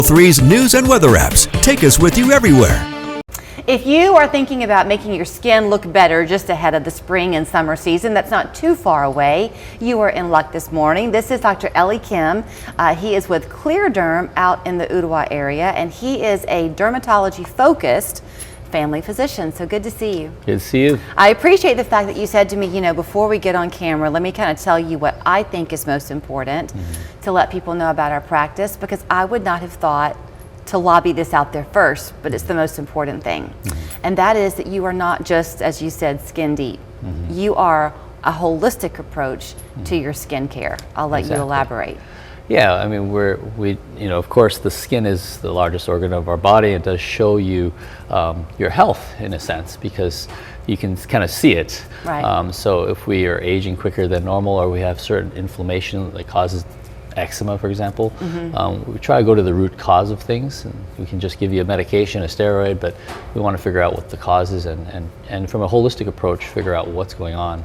3's news and weather apps take us with you everywhere. If you are thinking about making your skin look better just ahead of the spring and summer season, that's not too far away. You are in luck this morning. This is Dr. Eli Kim. He is with Clear Derm out in the Ottawa area, and he is a dermatology-focused family physician. So good to see you. Good to see you. I appreciate the fact that you said to me, before we get on camera, let me kind of tell you what I think is most important to let people know about our practice, because I would not have thought to lobby this out there first, but it's the most important thing. And that is that you are not just, as you said, skin deep. You are a holistic approach to your skin care. I'll let you elaborate. Yeah, I mean, of course, the skin is the largest organ of our body. It does show you your health in a sense, because you can kind of see it. Right. So if we are aging quicker than normal, or we have certain inflammation that causes eczema, for example, we try to go to the root cause of things. And we can just give you a medication, a steroid, but we want to figure out what the cause is, and from a holistic approach, figure out what's going on.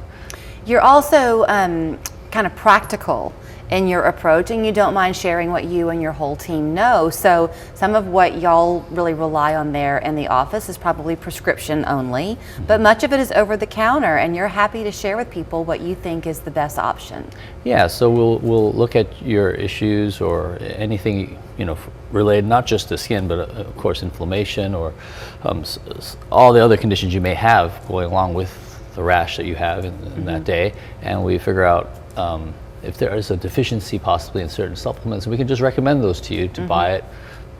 You're also kind of practical in your approach, and you don't mind sharing what you and your whole team know. So some of what y'all really rely on there in the office is probably prescription only, but much of it is over the counter, and you're happy to share with people what you think is the best option. Yeah, so we'll look at your issues or anything related not just to skin, but of course inflammation or all the other conditions you may have going along with the rash that you have in that day, and we figure out if there is a deficiency possibly in certain supplements, we can just recommend those to you to buy it,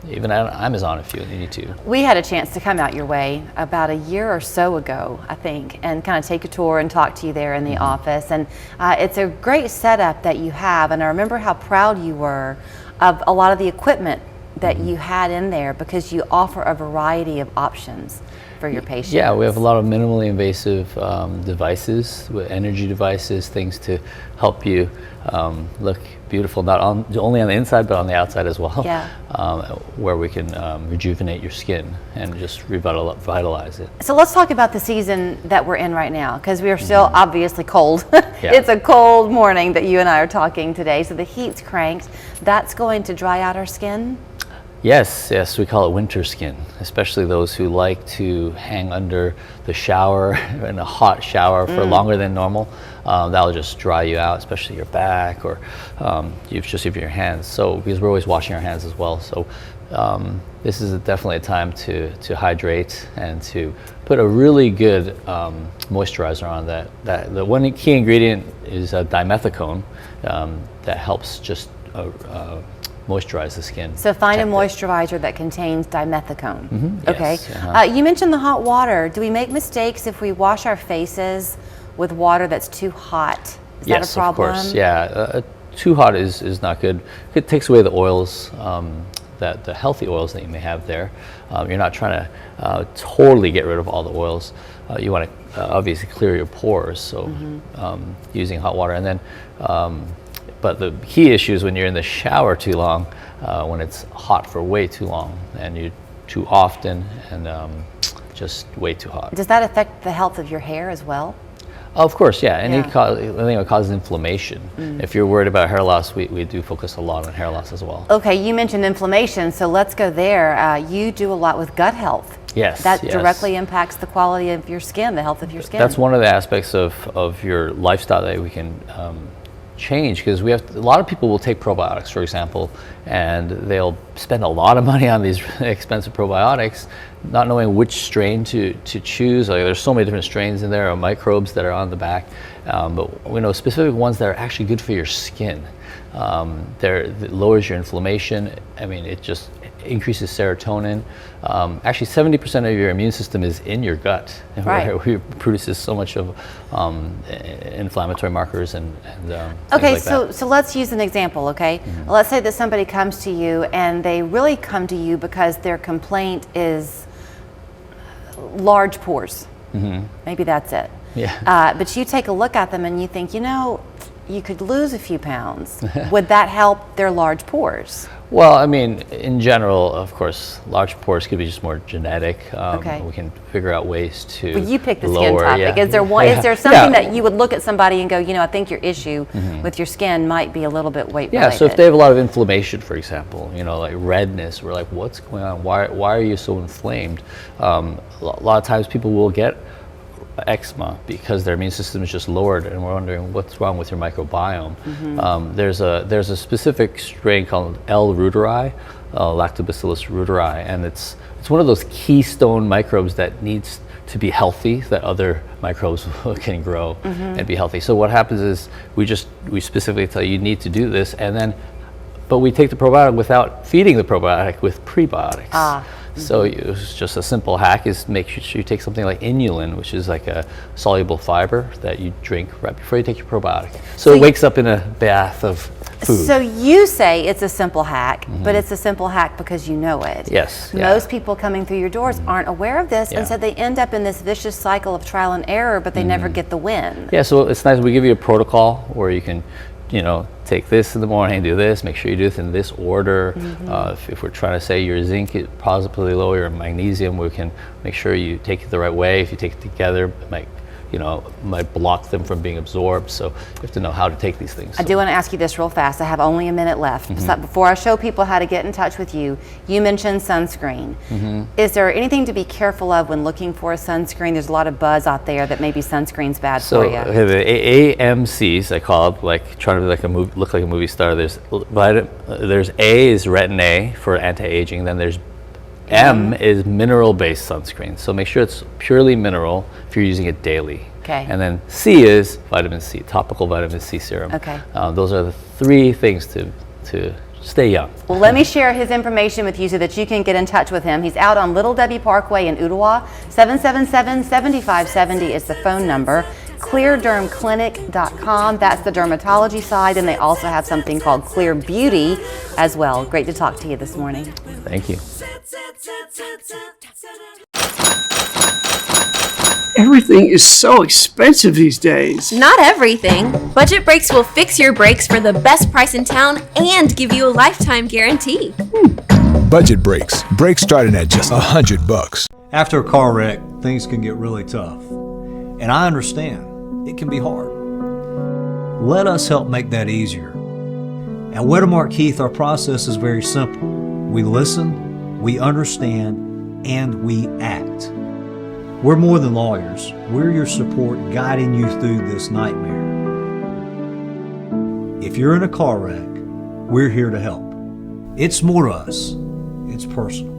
even on Amazon if you need to. We had a chance to come out your way about a year or so ago, I think, and kind of take a tour and talk to you there in the office. And it's a great setup that you have, and I remember how proud you were of a lot of the equipment that you had in there, because you offer a variety of options for your patients. Yeah, we have a lot of minimally invasive devices, with energy devices, things to help you look beautiful, not only on the inside, but on the outside as well. Yeah. Where we can rejuvenate your skin and just revitalize it. So let's talk about the season that we're in right now, because we are still obviously cold. Yeah. It's a cold morning that you and I are talking today, so the heat's cranked. That's going to dry out our skin? Yes, we call it winter skin, especially those who like to hang under the shower in a hot shower for longer than normal. That'll just dry you out, especially your back or just even your hands. So because we're always washing our hands as well. So this is definitely a time to hydrate and to put a really good moisturizer on that. The one key ingredient is dimethicone that helps just moisturize the skin. So find a moisturizer that contains dimethicone. Okay. Yes, you mentioned the hot water. Do we make mistakes if we wash our faces with water that's too hot? Is that a problem? Yes, of course. Yeah, too hot is not good. It takes away the oils, the healthy oils that you may have there. You're not trying to totally get rid of all the oils. You want to obviously clear your pores. So using hot water, and then. But the key issue is when you're in the shower too long, when it's hot for way too long, and you're too often, and just way too hot. Does that affect the health of your hair as well? Of course, yeah. Anything that causes inflammation. If you're worried about hair loss, we do focus a lot on hair loss as well. Okay, you mentioned inflammation, so let's go there. You do a lot with gut health. Yes. That directly impacts the quality of your skin, the health of your skin. That's one of the aspects of your lifestyle that we can change, because we have a lot of people will take probiotics, for example, and they'll spend a lot of money on these expensive probiotics, not knowing which strain to choose. Like, there's so many different strains in there, or microbes that are on the back, but we know specific ones that are actually good for your skin. It lowers your inflammation. I mean, it just increases serotonin. Actually, 70% of your immune system is in your gut, where it produces so much of inflammatory markers and okay, like that. So let's use an example, okay? Let's say that somebody comes to you and they really come to you because their complaint is large pores. Maybe that's it. Yeah. But you take a look at them and you think, you could lose a few pounds. Would that help their large pores? Well, I mean, in general, of course, large pores could be just more genetic. Okay. We can figure out ways to Well, you pick the skin lower. topic. Yeah. Is there one? Yeah. Is there something that you would look at somebody and go, you know, I think your issue with your skin might be a little bit weight Yeah, related? so if they have a lot of inflammation, for example, you know, like redness, we're like, what's going on? Why are you so inflamed? A lot of times people will get eczema because their immune system is just lowered, and we're wondering what's wrong with your microbiome. There's a specific strain called L. reuteri, Lactobacillus reuteri, and it's one of those keystone microbes that needs to be healthy, that other microbes can grow and be healthy. So what happens is we specifically tell you need to do this, but we take the probiotic without feeding the probiotic with prebiotics. So it's just a simple hack is make sure you take something like inulin, which is like a soluble fiber that you drink right before you take your probiotic. So it wakes up in a bath of food. So you say it's a simple hack, but it's a simple hack because you know it. Yes. Yeah. Most people coming through your doors aren't aware of this, and so they end up in this vicious cycle of trial and error, but they never get the win. Yeah, so it's nice. We give you a protocol where you can, you know, take this in the morning, do this, make sure you do this in this order. If we're trying to say your zinc is positively low, your magnesium, we can make sure you take it the right way. If you take it together, it might block them from being absorbed. So you have to know how to take these things. I do want to ask you this real fast. I have only a minute left. So before I show people how to get in touch with you, you mentioned sunscreen. Is there anything to be careful of when looking for a sunscreen? There's a lot of buzz out there that maybe sunscreen's bad for you. So the AMCs, I call it, like trying to be like look like a movie star. There's A is retin A for anti-aging. Then there's M is mineral-based sunscreen. So make sure it's purely mineral if you're using it daily. Okay. And then C is vitamin C, topical vitamin C serum. Okay. Those are the three things to stay young. Well, let me share his information with you so that you can get in touch with him. He's out on Little Debbie Parkway in Ottawa. 777-7570 is the phone number. ClearDermClinic.com. That's the dermatology side, and they also have something called Clear Beauty as well. Great to talk to you this morning. Thank you. Everything is so expensive these days. Not everything. Budget Breaks will fix your brakes for the best price in town and give you a lifetime guarantee. Budget Brakes. Brakes starting at just $100. After a car wreck, things can get really tough. And I understand, it can be hard. Let us help make that easier. At Wedemark Keith, our process is very simple. We listen, we understand, and we act. We're more than lawyers. We're your support guiding you through this nightmare. If you're in a car wreck, we're here to help. It's more to us. It's personal.